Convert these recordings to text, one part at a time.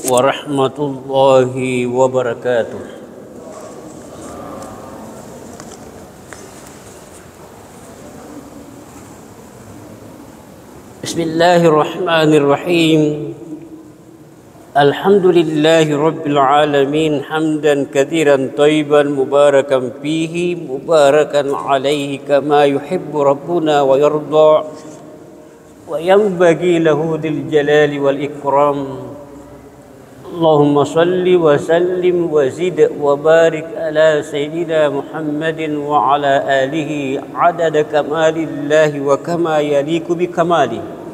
warahmatullahi wabarakatuh. Bismillahirrahmanirrahim. Alhamdulillahi rabbil alamin hamdan katsiran thayyiban mubarakan fihi mubarakan alaihi kama yuhibbu rabbuna wa yarda wa yanbaghi lahu dzil jalali wal ikram. Allahumma salli wa sallim wa zid wa barik ala sayyidina Muhammadin wa ala alihi adada kamalillahi wa kama yaliku bi kamalihi.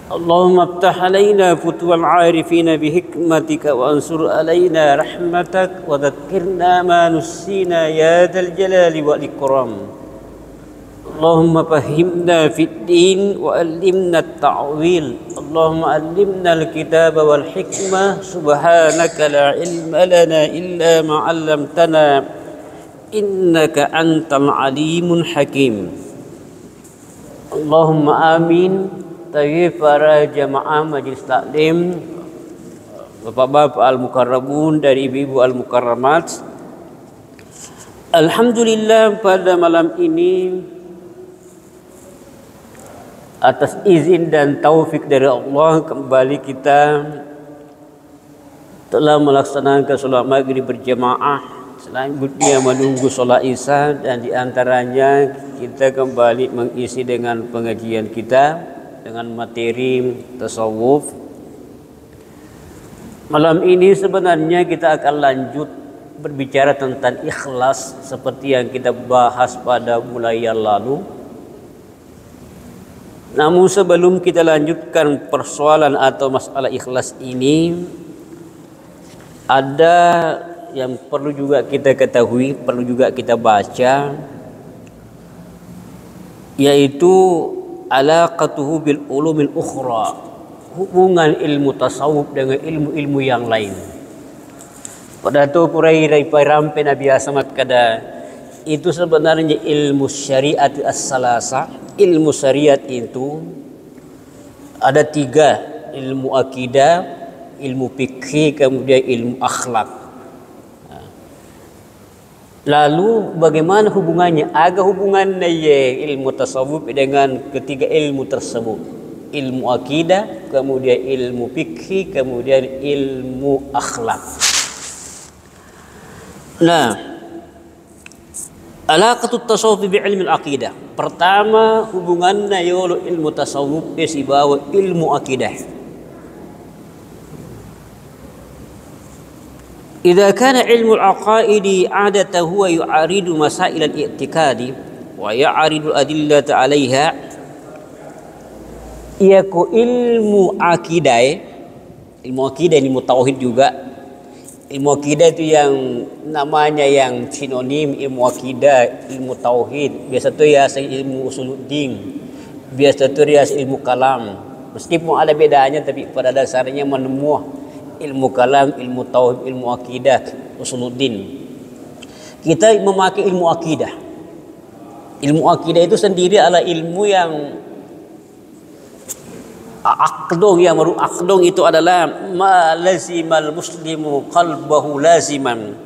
Allahumma aftah alaina futuwal arifina bihikmatika wa ansur alaina rahmatak wa dhakkirna ma nussina ya dzal jalali wal ikram. Allahumma fahimna fid din wa allimna at-ta'wil. Allahumma allimna al-kitaba wal hikmah. Subhanaka la ilma lana illa ma 'allamtana innaka antal alimul hakim. Allahumma amin. Tayyib para jamaah majlis taklim, bapak-bapak al-mukarramun dan ibu-ibu al-mukarramat. Alhamdulillah pada malam ini atas izin dan taufik dari Allah kembali kita telah melaksanakan sholat maghrib berjamaah. Selanjutnya menunggu sholat isya dan diantaranya kita kembali mengisi dengan pengajian kita dengan materi tasawuf. Malam ini sebenarnya kita akan lanjut berbicara tentang ikhlas seperti yang kita bahas pada mulai yang lalu. Namun sebelum kita lanjutkan persoalan atau masalah ikhlas ini, ada yang perlu juga kita ketahui, perlu juga kita baca, yaitu alaqatuhu bil ulumil ukhra, hubungan ilmu tasawuf dengan ilmu-ilmu yang lain. Pada tu purai rampe Nabi Asmat kada itu sebenarnya ilmu syariat as-salasa. Ilmu syariat itu ada tiga: ilmu akidah, ilmu fikih, kemudian ilmu akhlak. Lalu bagaimana hubungannya? Ada hubungannya ilmu tasawuf dengan ketiga ilmu tersebut. Ilmu akidah, kemudian ilmu fikih, kemudian ilmu akhlak. Nah, alaqatut tasawuf bi ilmi al-aqidah. Pertama hubungannya yaitu ilmu tasawuf isibawa ilmu akidah. Idza kana ilmu al-aqaidi 'adatan huwa yu'aridu masail al-i'tiqadi wa ya'ridu adillata 'alayha, yaitu ilmu akidah. Ilmu akidah ini tauhid juga. Ilmu akidah itu yang namanya yang sinonim ilmu akidah, ilmu tauhid. Biasa itu ya ilmu usuluddin, biasa itu ya ilmu kalam. Meskipun ada bedanya tapi pada dasarnya menemuah ilmu kalam, ilmu tauhid, ilmu akidah, usuluddin. Kita memakai ilmu akidah. Ilmu akidah itu sendiri adalah ilmu yang aqdong, yang baru aqdong itu adalah ma lazimal muslimu qalbahu laziman,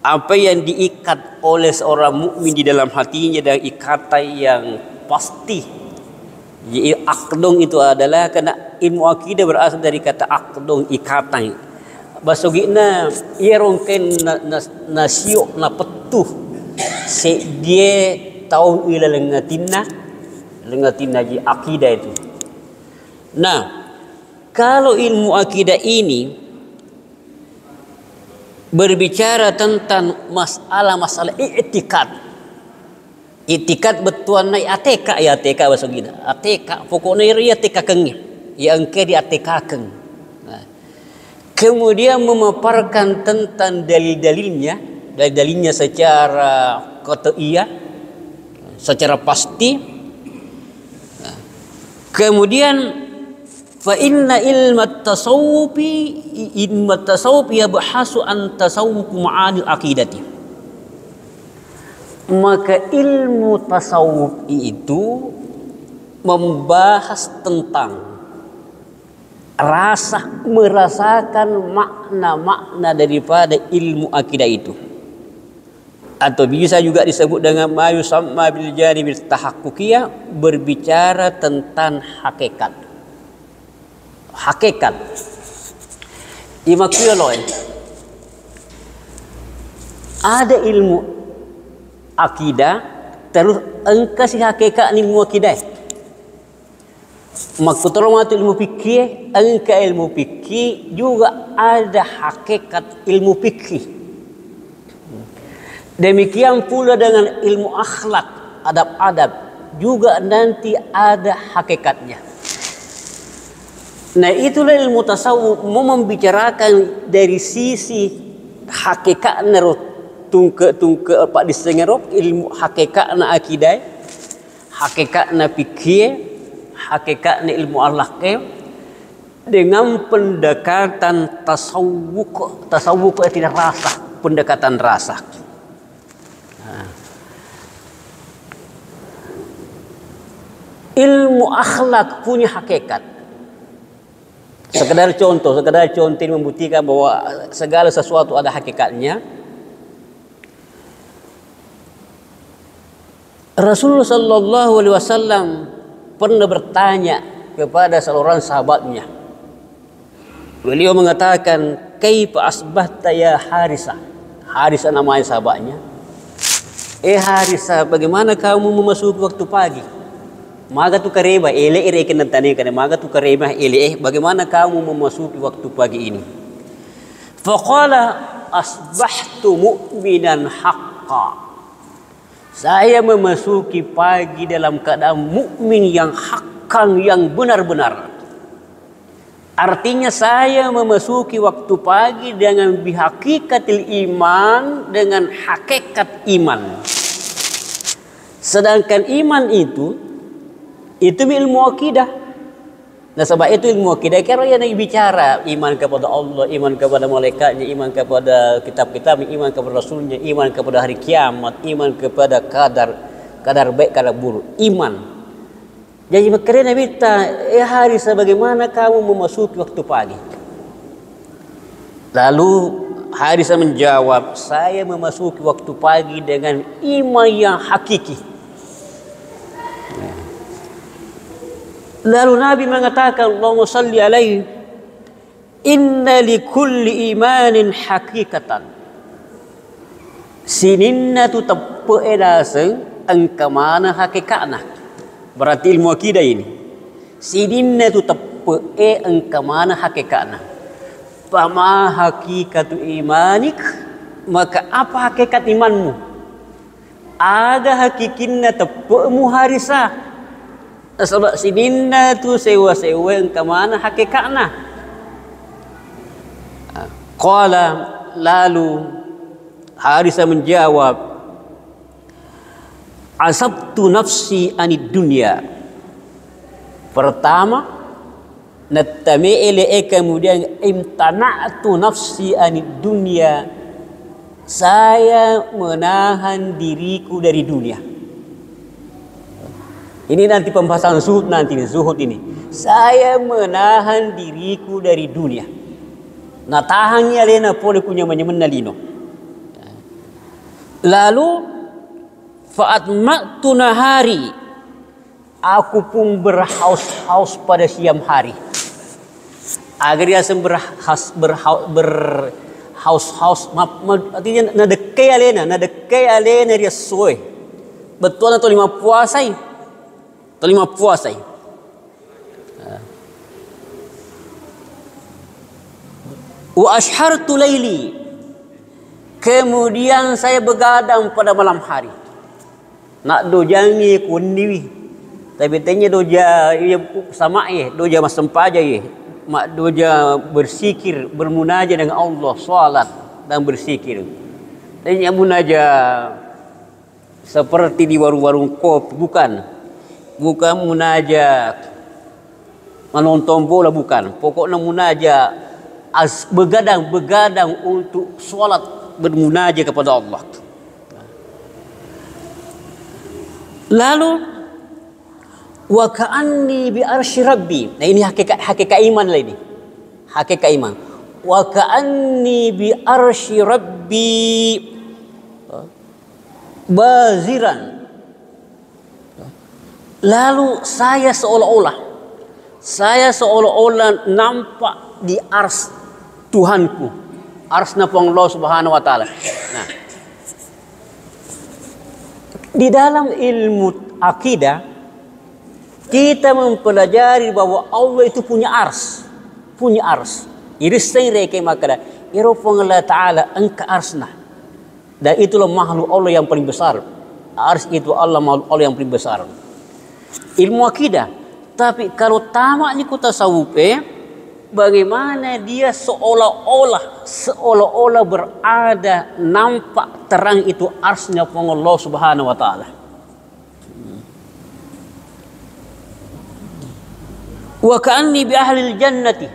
apa yang diikat oleh seorang mukmin di dalam hatinya dan ikatan yang pasti. Jadi aqdong itu adalah karena ilmu akidah berasal dari kata aqdong, ikatan. Basogina ia rongken nasiok na petuh se dia tahu ila lengatina ji akidah itu. Nah, kalau ilmu akidah ini berbicara tentang masalah i'tikad. I'tikad betuan nai ateka ya ateka bahasa gina. Ateka pokoknya dia ateka kengnya. Yang ke di ateka keng. Nah, kemudian memaparkan tentang dalil-dalilnya secara qat'iyah, secara pasti. Nah, kemudian fa inna ilmat tasawuf yabhasu an tasawuf ma'anil aqidati. Maka ilmu tasawuf itu membahas tentang merasakan makna-makna daripada ilmu akidah itu. Atau bisa juga disebut dengan ma yusamma bil janibil tahaqqukiyah, berbicara tentang hakikat. Hakikat. Imakuloy. Ada ilmu akidah, terus engkau si hakikat ni ilmu akidah. Maka termasuk ilmu fikih, engkau ilmu fikih juga ada hakikat ilmu fikih. Demikian pula dengan ilmu akhlak, adab-adab juga nanti ada hakikatnya. Nah, itulah ilmu tasawuf, mau membicarakan dari sisi hakikatnya tungke apa disengerok ilmu hakikatnya akidah, hakikatnya fikih, hakikatnya ilmu akhlak dengan pendekatan tasawuf tidak rasa, pendekatan rasa. Ilmu akhlak punya hakikat. Sekedar contoh ini membuktikan bahwa segala sesuatu ada hakikatnya. Rasulullah sallallahu alaihi wasallam pernah bertanya kepada seorang sahabatnya. Beliau mengatakan, "Kaifa asbahta ya Harisah?" Harisah namanya sahabatnya. Harisah, bagaimana kamu memasuki waktu pagi? Maka tu kareba ele kena tanya kan, maka tu kareba ele bagaimana kamu memasuki waktu pagi ini? Faqala asbahtu mu'minan haqqan. Saya memasuki pagi dalam keadaan mukmin yang hakkan, yang benar-benar. Artinya saya memasuki waktu pagi dengan bihakikatil iman, dengan hakikat iman. Sedangkan iman itu ilmu akidah. Nah, sebab itu ilmu akidah kira yang bicara iman kepada Allah, iman kepada malaikatnya, iman kepada kitab-kitab, iman kepada rasulnya, iman kepada hari kiamat, iman kepada kadar baik, kadar buruk, iman. Jadi makanya Nabi Harisah, bagaimana kamu memasuki waktu pagi? Lalu Harisah menjawab, saya memasuki waktu pagi dengan iman yang hakiki. Lalu Nabi mengatakan, Allahumma salli alaihi, inna li kulli imanin hakikatan. Sininna tu tepu edaseng engka mana hakikatna. Berarti ilmu akidah ini. Sininna tu tepu engka mana hakikatna. Fama hakikatu imanik, maka apa hakikat imanmu? Ada hakikinna tepumu Harisah. Sebab sininna tu sewa-sewa engka mana hakikatna. Qala, lalu Harisah menjawab, asabtu nafsi anid dunya. Pertama, nattami'ili kemudian imtana'tu nafsi anid dunya. Saya menahan diriku dari dunia. Ini nanti pembahasan zuhud nanti, zuhud ini. Saya menahan diriku dari dunia. Nah, tahannya lena boleh punya menyemenna lino. Lalu fa'atma'tu nahari, aku pun berhaus-haus pada siang hari. Agar dia berhaus-haus, artinya nadekai alena dia soy. Betul atau lima puasai? Terima puasa. Wa ashartu laili. Kemudian saya begadang pada malam hari. Nak dojangi kundiwi. Tapi tanya doja sama doja masempaja mak doja bersikir, bermunajat dengan Allah, salat dan bersikir. Tanya munajat seperti di warung-warung kopi, bukan munajat menonton bola, bukan. Pokoknya munajat begadang untuk solat, bermunajat kepada Allah. Lalu wa ka'anni bi arsy rabbi. Nah, ini hakikat iman lah ini. hakikat iman. Wa ka'anni bi arsy rabbi baziran. Lalu saya seolah-olah nampak di ars Tuhanku, arsna Allah Subhanahu wa taala. Nah, di dalam ilmu akidah kita mempelajari bahwa Allah itu punya ars. Irisai reke makada irupang Allah taala angka arsna. Dan itulah makhluk Allah yang paling besar. Ars itu Allah, makhluk Allah yang paling besar. Ilmu akidah. Tapi kalau tamaknya ku tasawuf, bagaimana dia seolah-olah berada, nampak terang itu arsnya Allah Subhanahu wa taala. Wa ka'anni bi ahlil jannati,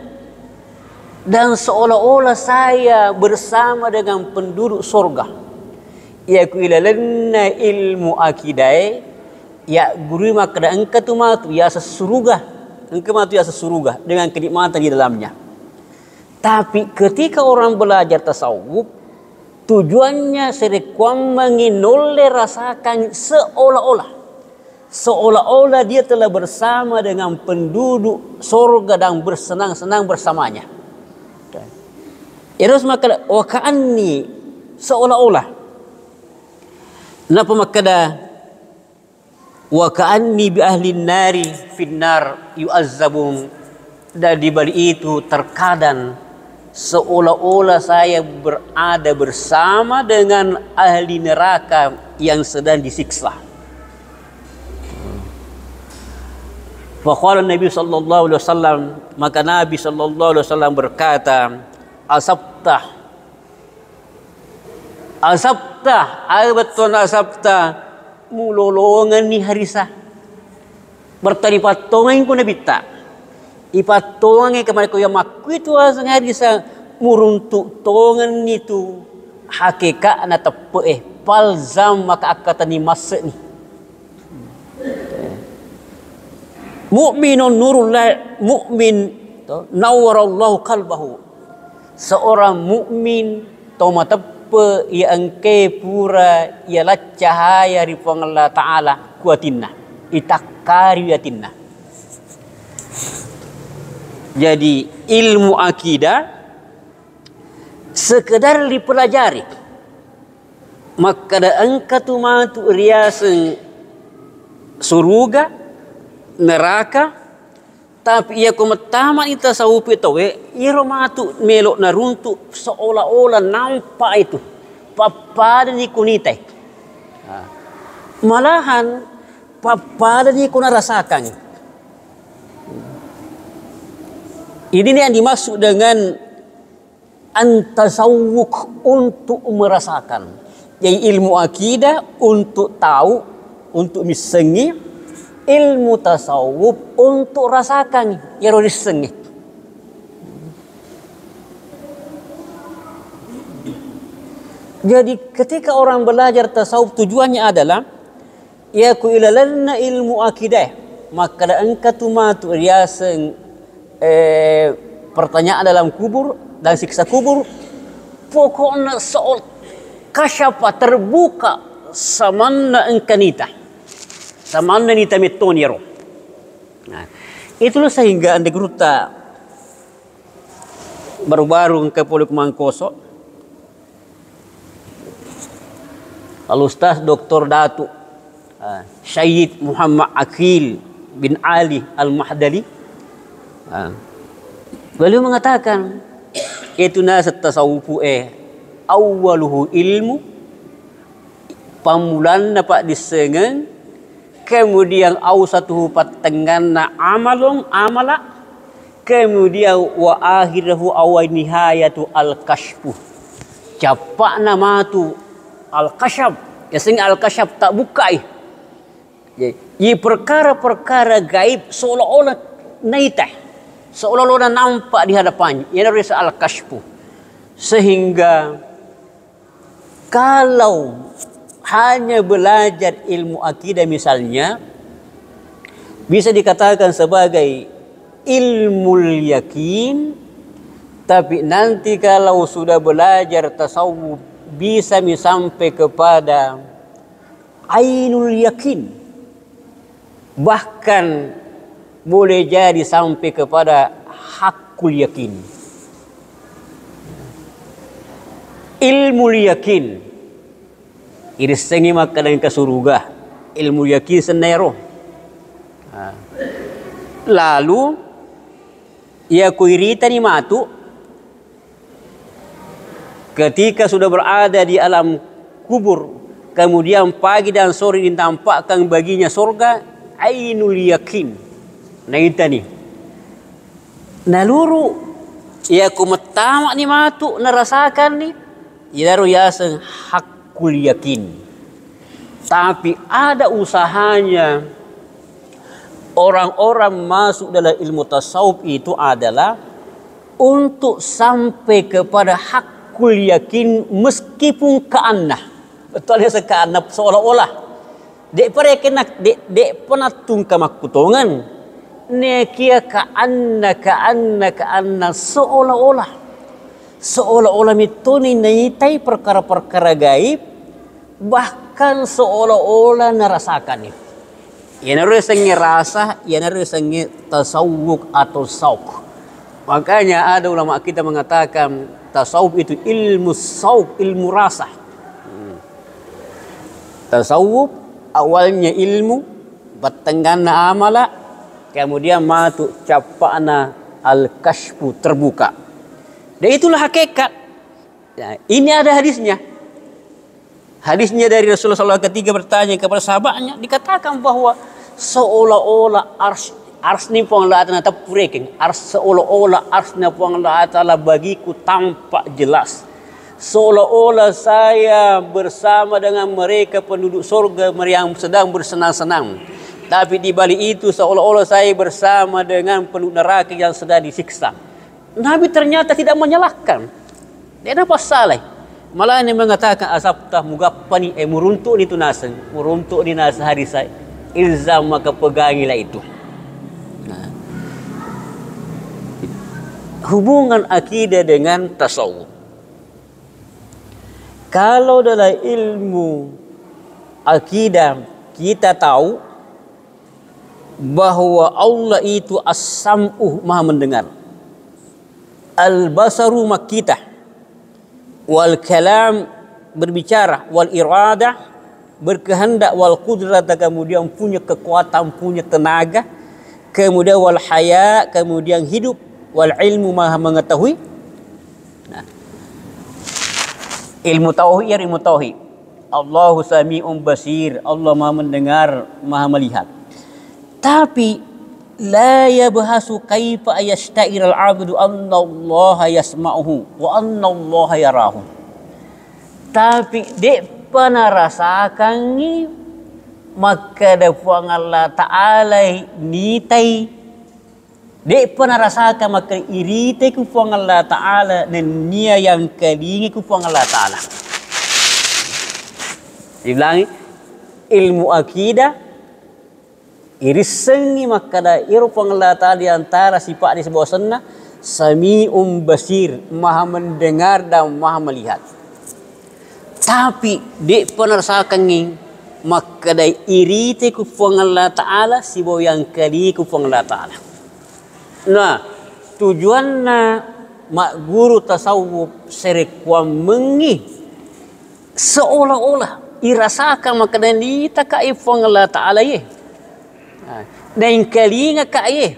dan seolah-olah saya bersama dengan penduduk surga. Ya kuilalanna ilmu akidah, ya guru makna engkau tu matu ya sesuruga, dengan kenikmatan di dalamnya. Tapi ketika orang belajar tasawuf, tujuannya serekuang menginole rasakan seolah-olah dia telah bersama dengan penduduk surga dan bersenang-senang bersamanya. Terus maka wakaanni seolah-olah. Napa makada wakaanni bi ahli nari finnar yu'azzabun, dan di balik itu terkadang seolah-olah saya berada bersama dengan ahli neraka yang sedang disiksa. Faqala Nabi sallallahu alaihi wasallam, maka Nabi sallallahu alaihi wasallam berkata, asabtah, betul asabtah, mulolongan ni harisa. Bertani patongan ko na bita. Ipatongan kepada ko yang maku itu asang harisa muruntuk tongan itu hakikat na tepe palzam maka akatan ni masa ni. Mu'minun nurullah, mu'min nawwarallahu qalbahu. Seorang mukmin toma tepe ia engke pura ialah cahaya dari Allah taala kuatinna itakariyatinna. Jadi ilmu akidah sekedar dipelajari, maka da engka tu matu riasan surga neraka, tapi ia kumetaman ita saupi tawe iro matu melok na runtuk seolah-olah nampak itu papada ni kunitai. Malahan papada ni kuna rasakan. Ini yang dimaksud dengan antasawuk, untuk merasakan. Jadi ilmu akidah untuk tahu, untuk misengi. Ilmu tasawuf untuk rasakan, ya risengi. Jadi ketika orang belajar tasawuf tujuannya adalah ya ku ilalanna ilmu akidah, maka da engka tu matu riasan pertanyaan dalam kubur dan siksa kubur. Pokoknya soal kasyafa terbuka samanna engkanita, samanna nita metoniro. Nah, itulah sehingga anda gruta baru-baru ke Poluk Mangkoso, Al-Ustaz Dr. Datu Syed Muhammad Akil bin Ali Al-Mahdali, beliau mengatakan itu nasat tasawufu awaluhu ilmu, pamulan dapat disengen, kemudian awsatuhu patenganna amala, kemudian wa akhirahu awa nihayatu al-kashfu, capak nama tu al-kashaf, ya sehingga al-kashaf tak buka jadi perkara-perkara gaib seolah-olah naitah, seolah-olah nampak di hadapannya. Ia dari al-kashfu. Sehingga kalau hanya belajar ilmu akidah misalnya, bisa dikatakan sebagai ilmu yakin Tapi nanti kalau sudah belajar tasawuf bisa sampai kepada ainul yakin. Bahkan boleh jadi sampai kepada hakul yakin. Ilmu yakin. Iris sengi makanan ke surga. Ilmu yakin senero. Lalu ia kuirita ni matu ketika sudah berada di alam kubur, kemudian pagi dan sore ditampakkan baginya surga, ainul yakin. Nah itu nih. Naluru ia kumetamak ni matu narasakan ni, ilaru yasan hakul yakin. Tapi ada usahanya orang-orang masuk dalam ilmu tasawuf itu adalah untuk sampai kepada hakul yakin meskipun keanah. Betul ya sekeanah seolah-olah. Dek pernah tungka makutongan. Nekia keanah seolah-olah. Seolah-olah mitoni naitai perkara-perkara gaib. Bahkan seolah-olah narasakan itu. Ia narusangi rasa, ia narusangi tasawuf atau sauk. Makanya ada ulama kita mengatakan tasawuf itu ilmu sauk, ilmu rasa. Tasawuf awalnya ilmu, batangana amala, kemudian matu capana al-kashfu terbuka. Dan itulah hakikat. Nah, ini ada hadisnya. Hadisnya dari Rasulullah SAW ketika bertanya kepada sahabatnya, dikatakan bahwa seolah-olah ars ni puang Allah Ta'ala tapureking, ars seolah-olah ars ni puang Allah Ta'ala bagiku tampak jelas. Seolah-olah saya bersama dengan mereka penduduk surga yang sedang bersenang-senang. Tapi di balik itu seolah-olah saya bersama dengan penduduk neraka yang sedang disiksa. Nabi ternyata tidak menyalahkan. Dia apa salah? Malah ini mengatakan asaptah mugappani muruntuk ni tunasan, muruntuk ni nasa hari saya. Ilzam maka pegangilah itu. Nah. Hubungan akidah dengan tasawuf. Kalau dalam ilmu akidah kita tahu bahwa Allah itu as-sam'u, maha mendengar. Al-basaru makitah. Wal kalam berbicara, wal iradah berkehendak, wal qudrat kemudian punya kekuatan, punya tenaga, kemudian wal haya kemudian hidup, wal ilmu maha mengetahui. Nah, ilmu tauhid ya ilmu tauhid. Allahu sami'un basir, Allah maha mendengar, maha melihat. Tapi la yabhasu kaifa yasta'ir al-'abdu anna Allah yasma'uhu wa anna Allah yarahu. Tapi dek pernah rasakan ni maka dapuang Allah Ta'ala nitai. Dek pernah rasakan maka irite ku puang Allah Ta'ala dan nia yang kelingi ku puang Allah Ta'ala. Dibilangi ilmu akidah irisengi makada irupang Allah Ta'ala di antara sifat di sebuah sunnah sami'um basir, maha mendengar dan maha melihat. Tapi dek penerasakannya makada irite kupang Allah Ta'ala sibo yang kali kupang Allah Ta'ala. Nah, tujuannya mak guru tasawuf serekwa mengi seolah-olah irasakan makada ni takaifang Allah Ta'ala ye. Dan kalinga kaya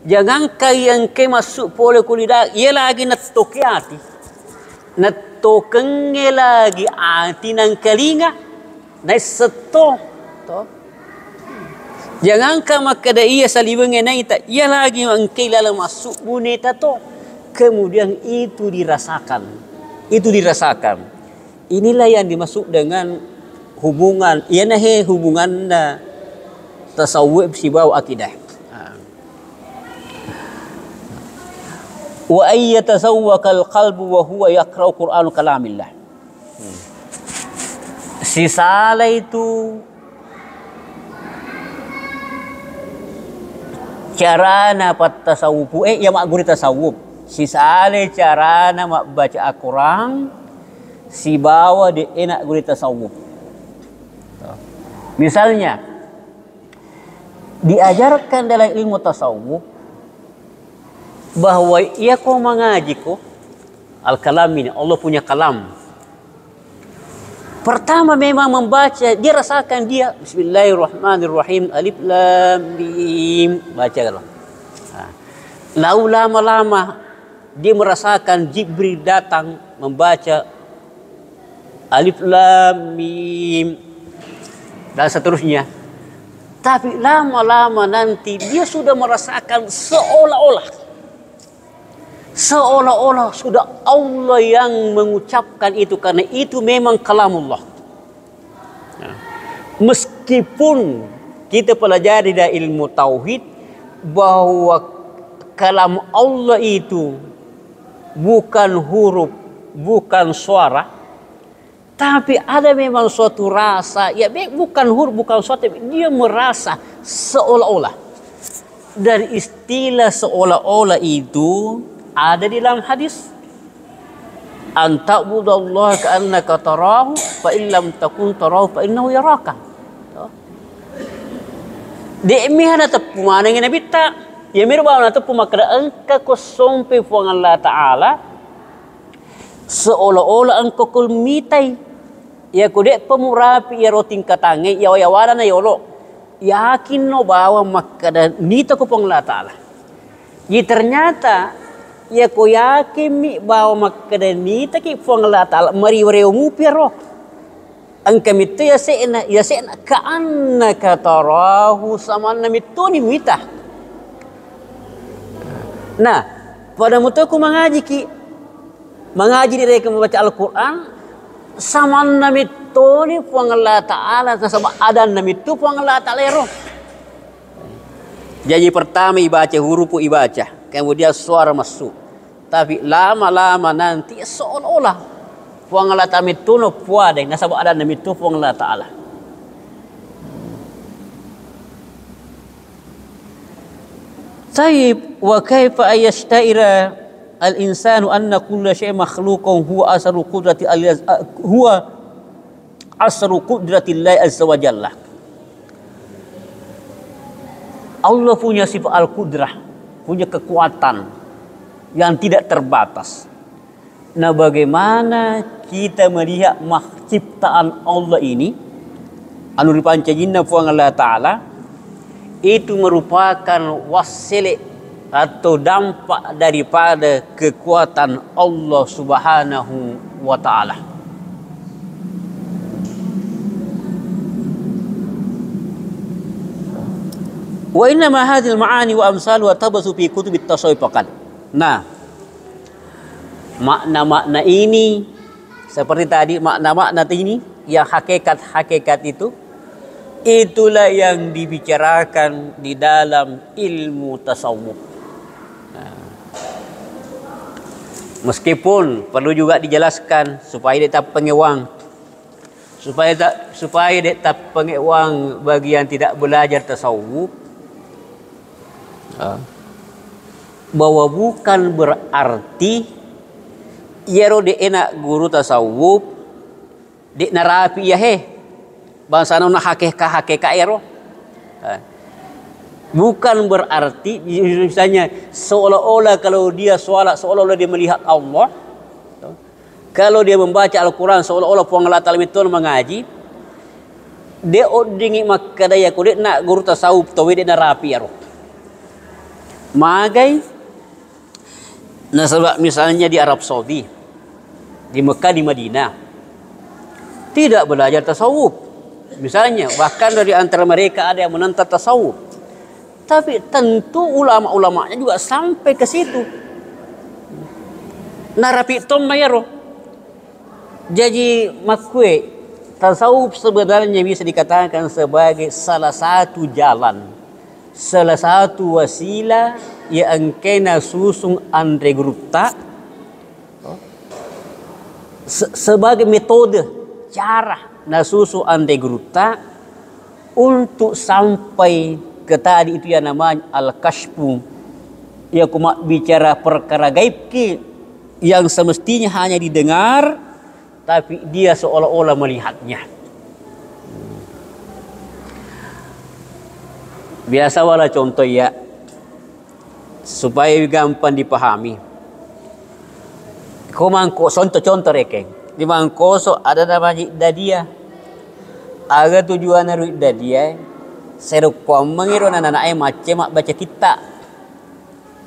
jangan yang ke masuk pola kulidah ia lagi natokiati natokenge lagi ati nang kalinga na seto to jangan ka makada ia salibenge na ita ia lagi angke lala masuk buneta to kemudian itu dirasakan inilah yang dimaksud dengan hubungan ia nahe hubungan tasawuf sibau akidah. Wa ayyatasawwakal qalbu wa huwa yaqra'u Qur'an kalamillah. Si salah itu cara na pat tasawuf ya mak guru tasawuf si sale carana mak baca Al-Quran, si bawa di enak gurita tasawuf. Misalnya, diajarkan dalam ilmu tasawuf bahwa ia kau mengaji kau al-kalam ini, Allah punya kalam. Pertama memang membaca, dia rasakan dia Bismillahirrahmanirrahim, alif lam mim, baca kalau. Lalu lama-lama dia merasakan Jibril datang membaca alif lam mim dan seterusnya. Tapi lama-lama nanti dia sudah merasakan seolah-olah sudah Allah yang mengucapkan itu, karena itu memang kalamullah. Meskipun kita pelajari dari ilmu tauhid bahwa kalam Allah itu bukan huruf, bukan suara, tapi ada memang suatu rasa, ya bukan huruf, bukan suara, dia merasa seolah-olah. Dan istilah seolah-olah itu ada di dalam hadis, an ta'budallaha ka'annaka tarahu fa in lam takun tarahu fa innahu yaraka. Di mihana tapu mana ngene bitta ya mirba na tapu makra angka ko sompe fuang Allah taala seolah-olah engkau kulmitai ya kude pemurapi ya roting katange ya wayawara na yolo yakin no bawa makada nita ko pang Allah taala. Ya ternyata ya ko yakin mi bawa makkadanita ki fuang Allah taala mari wareo mu pero ang kamito ya sena ka annaka tarahu samanna mituni mita. Nah, pada mutu ku mengaji mereka membaca Al-Qur'an samanna mituni fuang Allah taala sama adan namitu fuang Allah taala ero. Jadi pertama ibaca huruf ibaca, kemudian suara masuk. Tapi lama-lama nanti seolah-olah puang Allah ta'ala mituno puade nasabak ada namitu puang Allah ta'ala. Taib wa kaifa ayashtaira al-insanu anna kulla syai' makhluqun huwa asru qudratillahi azza wa jalla. Allah punya sifat al-qudrah, punya kekuatan yang tidak terbatas. Nah, bagaimana kita melihat ciptaan Allah ini, anu dipancajinna fuang Allah Ta'ala, itu merupakan wasile atau dampak daripada kekuatan Allah Subhanahu wa Ta'ala. Wa inna ma hadhil ma'ani wa amsaluha tabasu fi kutubit tasawuf faqat. Nah, makna-makna ini seperti tadi makna-makna ini yang hakikat itu itulah yang dibicarakan di dalam ilmu tasawuf. Nah, meskipun perlu juga dijelaskan supaya dia tak pengewang, supaya dia tak pengewang bagi yang tidak belajar tasawuf. Bahwa bukan berarti yero de enak guru tasawuf de narapi ya bangsa na hakeka ero. Bukan berarti misalnya seolah-olah kalau dia sholat seolah-olah dia melihat Allah, kalau dia membaca Al-Quran seolah-olah puang Allah Ta'ala itu mengaji, dia odingi makadaya kulit nak guru tasawuf tahu dia narapi ero. Magai, nah sebab misalnya di Arab Saudi, di Mekah, di Madinah, tidak belajar tasawuf. Misalnya, bahkan dari antara mereka ada yang menentang tasawuf. Tapi tentu ulama-ulamanya juga sampai ke situ. Narapi tom mayaro. Jadi makwe, tasawuf sebenarnya bisa dikatakan sebagai salah satu jalan, salah satu wasilah yang kena susung Andre Gupta sebagai metode cara nasusu Andre Gupta untuk sampai ke tadi itu yang namanya al-kashfu ia cuma bicara perkara gaib ki yang semestinya hanya didengar, tapi dia seolah-olah melihatnya. Biasa wala contoh ya, supaya gampang dipahami. Kau mangko contoh rekeng. Di Mangkoso ada namanya Dadia. Aga tujuan naruh Dadia. Serupa mengiru anak-anak macam mak baca kita.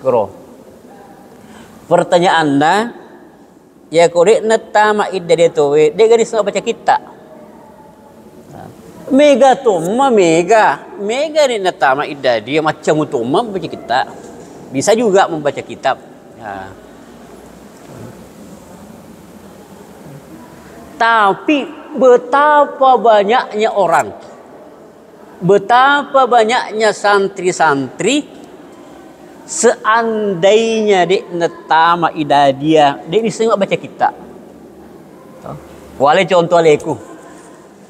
Kro. Pertanyaan anda, ya kore natama Dadia tu, dia gadis nak baca kita. Mega tu, mega ni natama Dadia macam tu, baca kita. Bisa juga membaca kitab. Ya. Tapi betapa banyaknya orang, betapa banyaknya santri-santri, seandainya dek netama idadia, dek ni semua baca kita. Wale contoh aleku.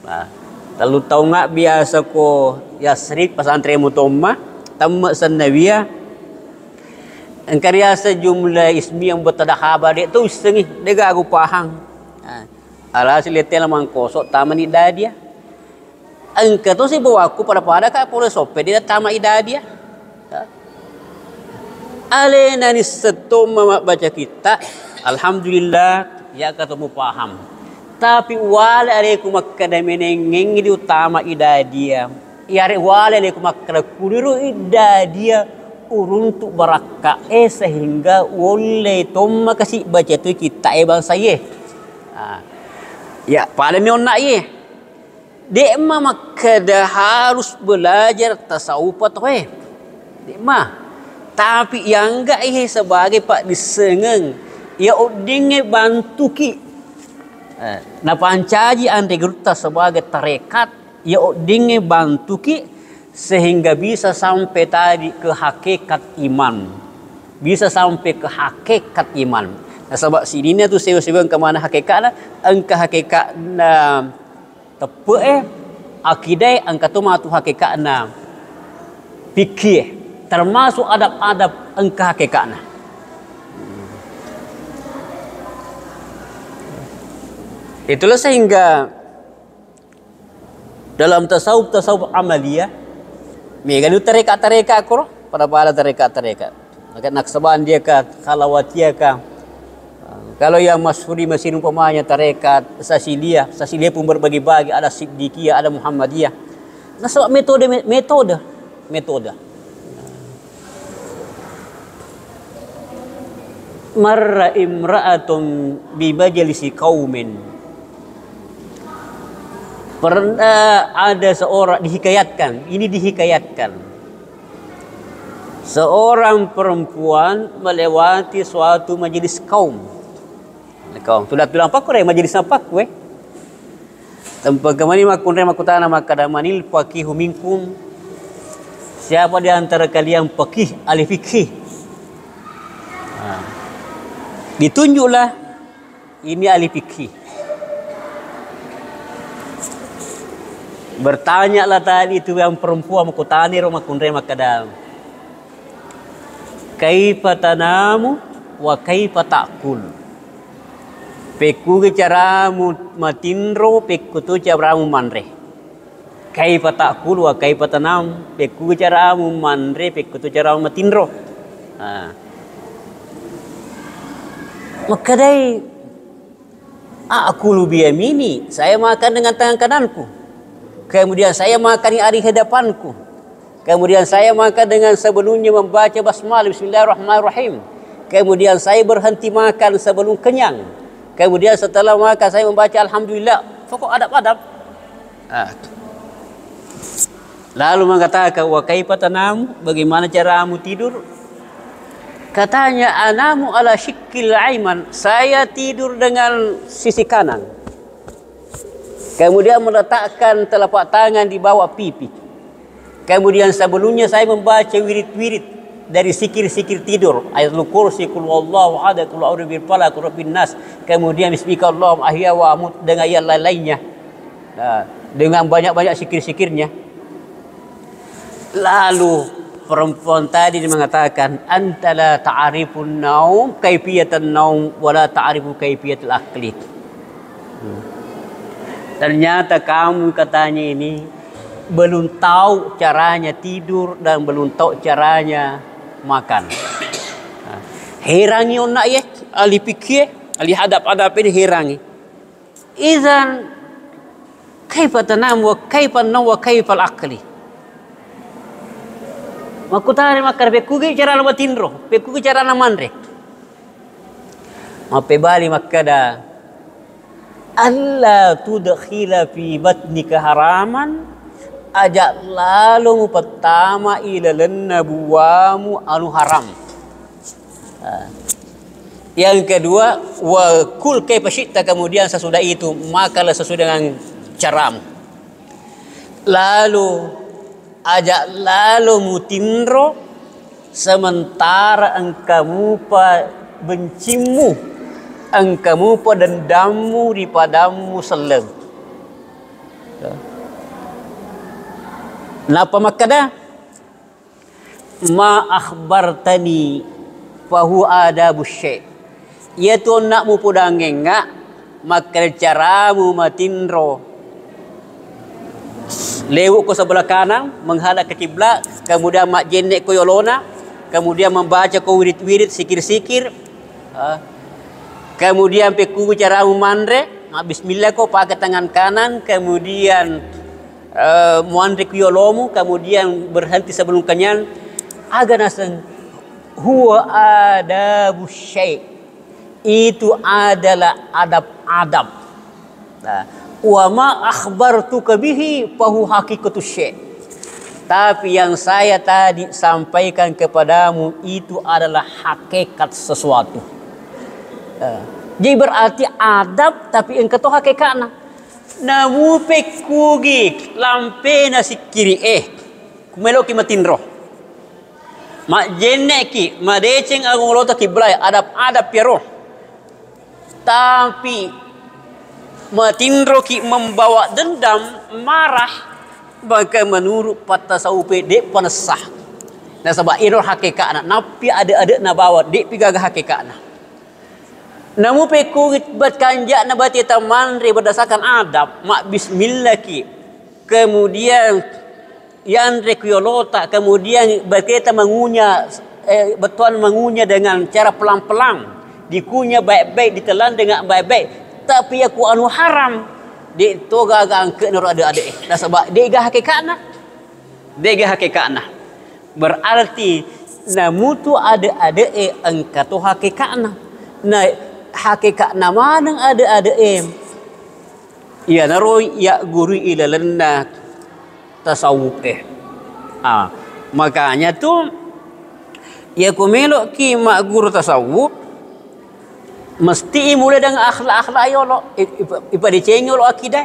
Nah, lalu tahu nggak biasa ko Yasrib pesantren Mutomah, tamat sanawiyah. Engkarya sejumlah ismi yang bertadahaba dek tu setengah, dek aku pahang. Alhasil letel Mangkoso taman idadia. Engkau tu si bawa aku pada kak polis sope dia taman idadia. Alena ni setum baca kita, alhamdulillah ya ketemu paham. Tapi wala aleku makkada menengeng di utama idadia. Ya wala aleku makkada kuliru idadia uruntuk baraka sehingga wole tomma kasih baca tu kita bangsa ye. Ya, pada ni nak ye. Dek mah makkada harus belajar tasawuf tu eh. Dek mah. Tapi yang enggak ye sebagai pak disengeng, ya odinge bantu ki. Na pancaji ande geruta sebagai tarekat, ya odinge bantu ki sehingga bisa sampai tadi ke hakikat iman. Bisa sampai ke hakikat iman. Nah, sebab sini tu sewa-sewa ke mana hakikat angka hakikat na tepe akidah angka tu matu hakikat na fikih termasuk adab-adab angka hakikat na. Itulah sehingga dalam tasawuf amaliyah mega nu tarekat ko pada tarekat. Maka naksaban dia ka khalawatiyah ka. Kalau yang masyhur di Mesir umpamanya tarekat Sasiliyah pun berbagi-bagi, ada Siddiqiyah, ada Muhammadiyah. Nah, sebab metode. Marra imra'atun bi majlisi qaumin. Pernah ada seorang dihikayatkan. Seorang perempuan melewati suatu majelis kaum. Tulah apa kau majelis apa kau? Tempat kemana makutana makadamanil pakihu minkum. Siapa di antara kalian pakih ahli fikih? Ditunjuklah ini ahli fikih. Bertanyalah tadi itu yang perempuan makutani makundre makadam. Kaifa tanamu wa kaifa ta'kul. Peku ke caramu matinro, peku tu caramu manre. Kaifa ta'kul wa kaifa tanam. Peku ke caramu manre, peku tu caramu matinro. Maka dai akulu biyamini, saya makan dengan tangan kananku. Kemudian saya makan di hari hadapanku. Kemudian saya makan dengan sebelumnya membaca basmalah bismillahirrahmanirrahim. Kemudian saya berhenti makan sebelum kenyang. Kemudian setelah makan saya membaca alhamdulillah. Pokok adab-adab. Lalu mengatakan wa kaifa tanam, bagaimana caramu tidur? Katanya anamu ala syikil aiman, saya tidur dengan sisi kanan. Kemudian meletakkan telapak tangan di bawah pipi. Kemudian sebelumnya saya membaca wirid-wirid dari sikir-sikir tidur, ayatul kursi, qul huwallahu ahad, qul a'udzu birabbil falaq, qul rabbin nas. Kemudian bismikallahumma ahya wa amut dengan yang lain-lainnya. Dengan banyak-banyak sikir-sikirnya. Lalu perempuan tadi dia mengatakan anta la ta'rifun naum kaifiyatan naum wala ta'rifu kaifiyatul akli. Ternyata kamu katanya ini belum tahu caranya tidur dan belum tahu caranya makan. Herangi onak ya, ahli fikih, ahli hadap-hadap ini herangi. Idzan kaifa tanam wa kaifa naum wa kaifa al-aqli. Makutari makar bekugi cara nama tinro, bekugi cara nama mandre. Mape bali makada alla tudkhila fi batnika haraman ajak lalu pertama ilalanna buamu anu haram. Yang kedua wa kul kaifa syi'ta, kemudian sesudah itu makalah sesuai dengan caramu. Lalu ajak lalu mutinro sementara engkamu pa bencimu, engkamu pa dendammu di padamu selem. Napa makada ma akhbartani fahu adabu syai', yaitu nakmu pudang ngengak maka caramu matinro lewuk ke sebelah kanan menghadap ke kiblat, kemudian mak jenek ko yolona, kemudian membaca ko wirid-wirid sikir-sikir, kemudian peku cara mandre bismillah ko pakai tangan kanan, kemudian mandre ko yolomu, kemudian berhenti sebelum kenyang. Aga nasan huwa adabu syai', itu adalah adab-adab. Wa ma akhbartuka bihi fahu haqiqatus syai', tapi yang saya tadi sampaikan kepadamu itu adalah hakikat sesuatu. Jadi berarti adab tapi engkau tahu hakikatnya. Namu pekugi lampe nasi kiri kumeloki matinro mak jeneki madeceng agung lota kiblai adab-adab piaro, tapi matinro ki membawa dendam, marah, maka menurut patasawuf dek panesah. Nah sebab itu hakikatna, napi ada na bawa dek pigaga hakikatna. Namu peku bat kanjak na bati tamandre berdasarkan adab, mak bismillah ki. Kemudian yandre kuyolota, kemudian berkata mengunyah betuan mengunyah dengan cara pelan-pelan, dikunyah baik-baik, ditelan dengan baik-baik. Tapi aku anu haram dek toga angke nur ada nah sebab dek hakikatna, dek hakikatna berarti namutu ada engka tu hakikatna. Nah hakikatna mana ada ya naroi ya guru ilalanna tasawuf makanya tu ya kumelok ki mak guru tasawuf mesti mulai dengan akhlak-akhlak ayo lo. Ibadah ceng lo akidah.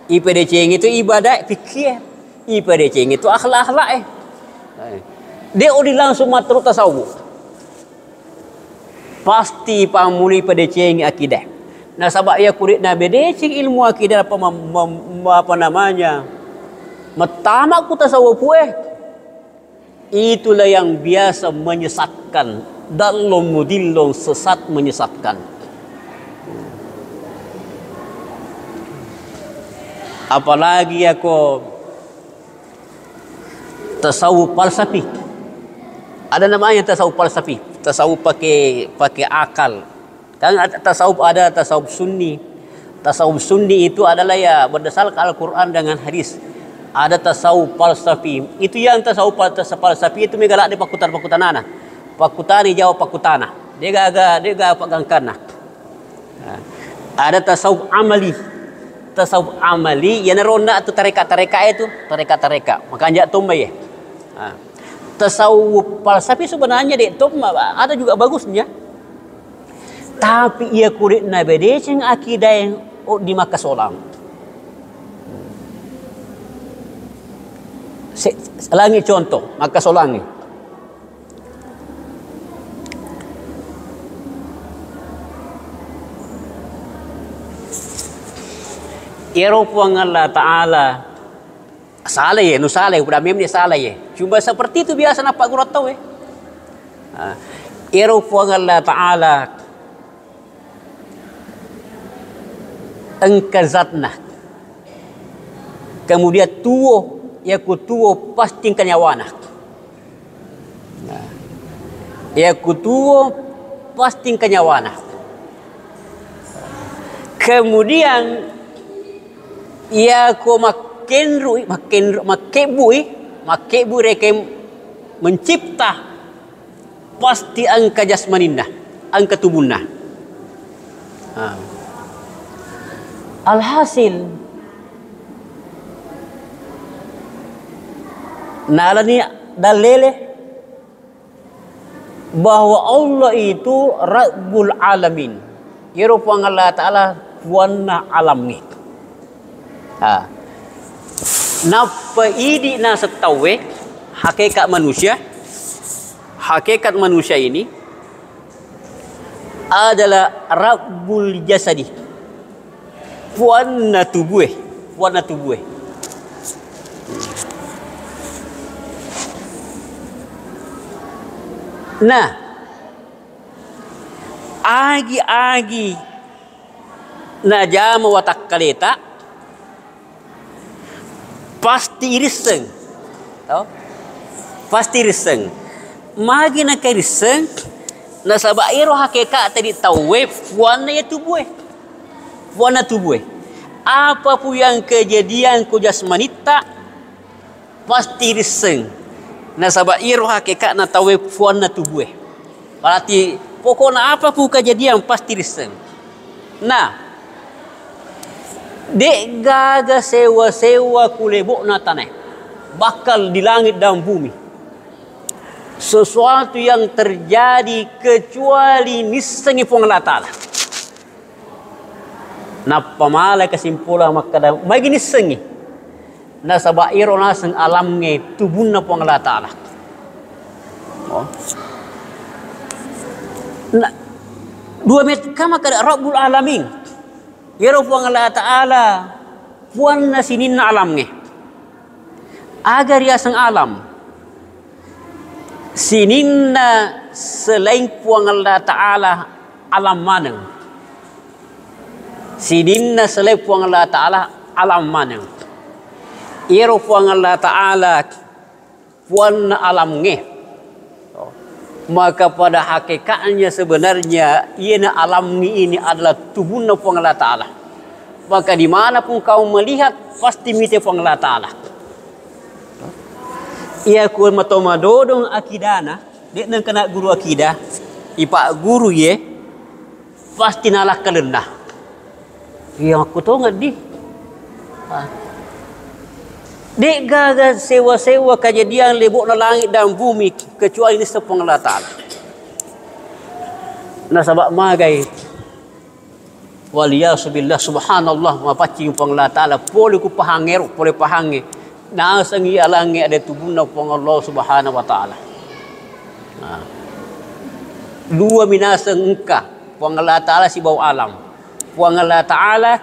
Ibadah ceng itu ibadah fikih. Ibadah ceng itu akhlak-akhlak Dia udah langsung matruk tasawuf. Pasti pamuli pada ceng akidah. Nah sebab ya kulit nabi dia ceng ilmu akidah apa namanya? Matamak ku tasawuf itulah yang biasa menyesatkan. Dalom mudillong sesat menyesatkan. Apalagi aku tasawuf falsafi. Ada namanya tasawuf falsafi. Tasawuf pakai akal. Kan tasawuf ada tasawuf sunni. Tasawuf sunni itu adalah ya berdasarkan Al-Quran dengan hadis. Ada tasawuf falsafi. Itu yang tasawuf falsafi itu megalak di pakutan-pakutan anak. Pakutani jawab pakutana. Dia gak pagangkana. Ada tasawuf amali. Tasawuf amali yang ronda tu tarekat-tarekat itu, tarekat-tarekat. Makanya tumbai. Tasawuf falsafi sebenarnya dek tumba ada juga bagusnya. Tapi ia kulit nabi deceng akidah yang di Makkah solang. Langi contoh Makkah solangi. Eropa Allah Ta'ala Salah ya, nu salah udah mem dia salah ya. Cuma seperti itu biasa nampak guru tahu ya. Irfan Allah Ta'ala engkazatna. Kemudian tuo ya ku tuo pasti kanyawana. Ya ku tuo pasti kanyawana. Kemudian ya ku makebu reke mencipta pasti angka jasmaninna, angka tubuhna. Alhasil nalani dalele bahwa Allah itu Rabbul Alamin. Irupang Allah Ta'ala wana alam ni. Napa idi na setawe hakikat manusia ini adalah Rabbul Jasadi, wana tubuh. Nah, agi na jama watak kaleta pasti riseng. Pasti riseng. Magi na kay riseng na sabairo hakikat tadi tawe wana ya tubuh. Wana tubuh. Apa pun yang kejadian ku jasmanita pasti riseng. Na sabairo hakikat na tawe wana tubuh. Berarti pokoknya apa pun kejadian pasti riseng. Nah, dek gaga sewa kulebok na tanah bakal di langit dan bumi. Sesuatu yang terjadi kecuali nisengi Allah Ta'ala. Napa mala kesimpulan maka bagi nisengi na sabairo naseng alamnya tubunna Allah Ta'ala. Nah, dua met kama kada Rabbul Alamin. Ya Rabbul Allah Ta'ala puan nasinin alamnya agar ya sang alam sininna selain puan Allah Ta'ala alam manang. Sininna selain puan Allah Ta'ala alam manang. Ya Rabbul Allah Ta'ala puan alamnya. Maka pada hakikatnya sebenarnya iana alam ini adalah tubuhna puang Allah Ta'ala. Maka dimanapun kau melihat pasti mite puang Allah Ta'ala. Ia ku matomadodong akidana dek nang kena guru akidah ipak guru ye pasti nalah kalendah. Yang aku tahu ngadi. Dek gaga sewa kejadian lebok na langit dan bumi kecuali ini sepung Allah Ta'ala. Nah sabak magai waliyasubillah subhanallah mapaci pung Allah Ta'ala boleh ku pahanger boleh pahange na sangi alangi ada tubuna pung Allah subhanahu wa ta'ala. Dua minasang engka pung Allah Ta'ala si bau alam pung Allah Ta'ala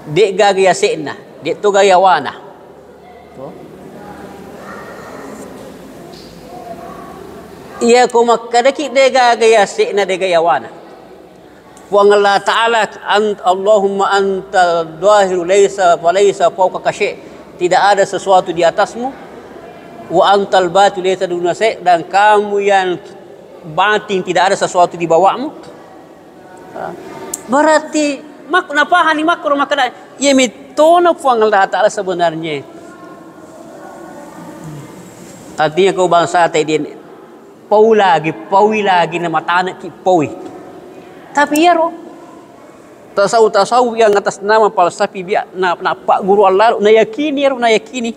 dek gaga ya sekna dek tu gaya wana. Ia ko makadaki dega gaya sekna dega ya wana. Wa Allah Ta'ala Allahumma anta dhahiru laysa fawqaka syai'. Tidak ada sesuatu di atasmu. Wa antal batil laysa duna syai', dan kamu yang batin tidak ada sesuatu di bawahmu. Berarti makna pahani makro makna ia mitona puang Allah Ta'ala sebenarnya. Artinya kau bangsa tadi paui lagi nama tanah ki paui. Tapi ya roh tasawuf yang atas nama falsafi biar na pak guru Allah na yakini ya roh na yakini.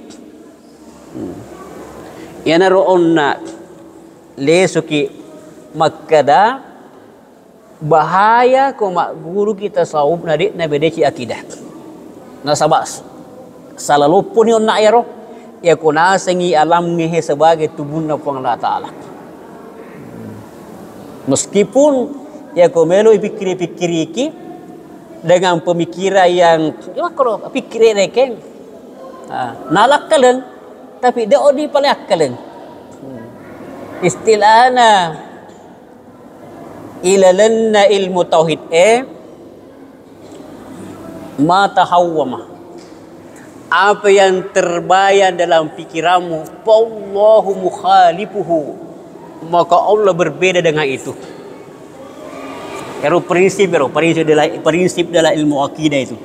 Ya na roh onna lesuki makada bahaya ko mak guru kita tasawuf na dik na bedeci akidah. Na sabas salalupun yon na ya roh ya kuna sengi alam ngehe sebagai tubuhna puang Allah Ta'ala. Meskipun ya ko melo pikir iki dengan pemikiran yang kalau pikir rekeng Nalak kaleng tapi dia odi palak kaleng. Istilahna ilalanna ilmu tauhid ma tahawwama. Apa yang terbayang dalam pikiranmu, wallahu mukhalifuhu, maka Allah berbeda dengan itu. Prinsip dalam ilmu akidah itu,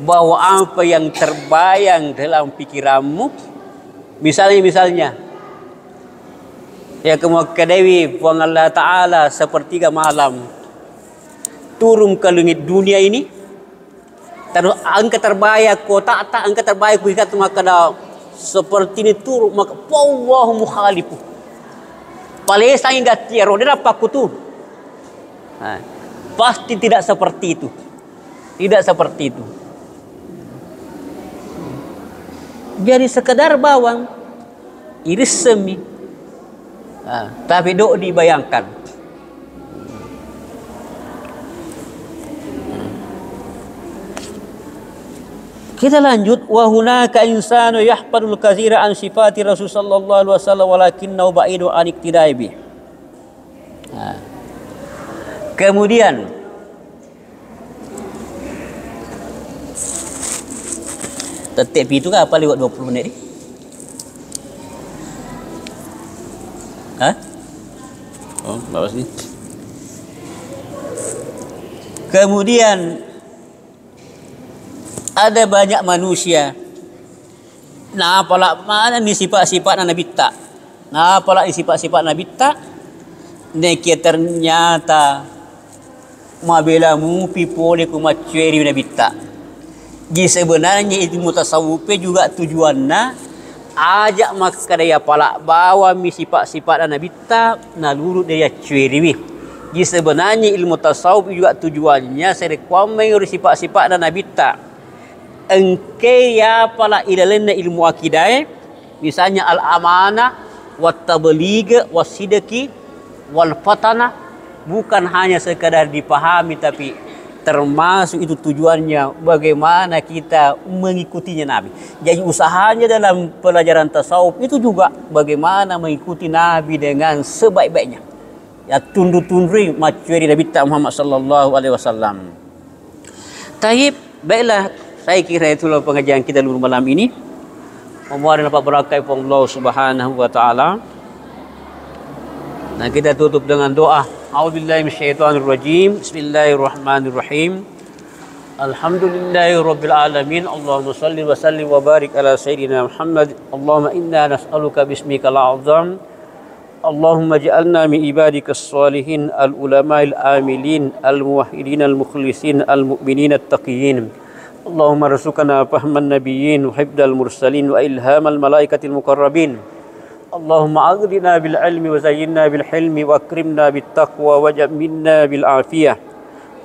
bahwa apa yang terbayang dalam pikiranmu, misalnya ya kemukadewi buang Allah Ta'ala sepertiga malam turun ke langit dunia ini, terus angka terbayang angka terbayang kuikat maka seperti ini turun, maka wallahu mukhalifu palesa hingga tiaro dia apa kutu. Pasti tidak seperti itu, jadi sekedar bawang iris semi, tapi dok dibayangkan. Kita lanjut, wa hunaka insanu yahfadul katsira an sifati Rasul sallallahu alaihi wasallam walakinnahu ba'idu an iqtidai bih. Kemudian tetep itu kan apa lewat 20 menit ni? Bawas ni. Kemudian ada banyak manusia. Nah, apalah mana ni sifat-sifat Nabi tak? Nah, apalah ni sifat-sifat Nabi tak? Neki ternyata mabela mupi pole kumaceri Nabi tak. Jadi sebenarnya itu mutasawuf juga tujuannya ajak makadaya palak bawa mi sifat-sifat Nabi tak naluru dia cueri. Jadi sebenarnya ilmu tasawuf juga tujuannya serekwamai sifat-sifat Nabi tak. Engke ya pala ilalena ilmu akidah, misalnya al-amanah, wat-tabligh, was-sidqi, wal-fatana, bukan hanya sekadar dipahami tapi termasuk itu tujuannya bagaimana kita mengikutinya Nabi. Jadi usahanya dalam pelajaran tasawuf itu juga bagaimana mengikuti Nabi dengan sebaik-baiknya. Ya tundu-tundri macuri Nabi Muhammad sallallahu alaihi wasallam. Taib, baiklah, saya kira itulah pengajian kita dulu malam ini. Memohon dapat berkah Allah Subhanahu wa taala. Nah, kita tutup dengan doa. A'udzubillahi minasyaitonirrajim. Bismillahirrahmanirrahim. Alhamdulillahirabbil alamin. Allahumma shalli wa sallim wa barik ala sayyidina Muhammad. Allahumma inna nas'aluka bismikal a'zam. Allahumma ij'alna min ibadikas shalihin al-ulama'il amilin al-muwahhidin al-mukhlisin al-mu'minin at-taqiyyin. Allahumma rzuqna fahman nabiyyin wa hifdzal mursalin wa ilhamal malaikatil muqarrabin. Allahumma aghdina bil ilmi wa zayyinna bil hilmi wa akrimna bit taqwa waj'alna bil afiyah.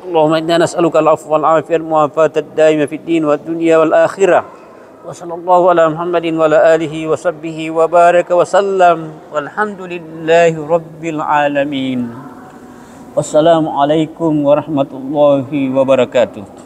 Allahumma inna nas'aluka al-'afwa wal 'afiyah wal mu'afata ad-daimah fid din wad dunya wal akhirah. Wa sallallahu ala Muhammadin wa ala alihi wa sahbihi wa baraka wa sallam. Walhamdulillahi rabbil alamin. Wassalamualaikum warahmatullahi wabarakatuh.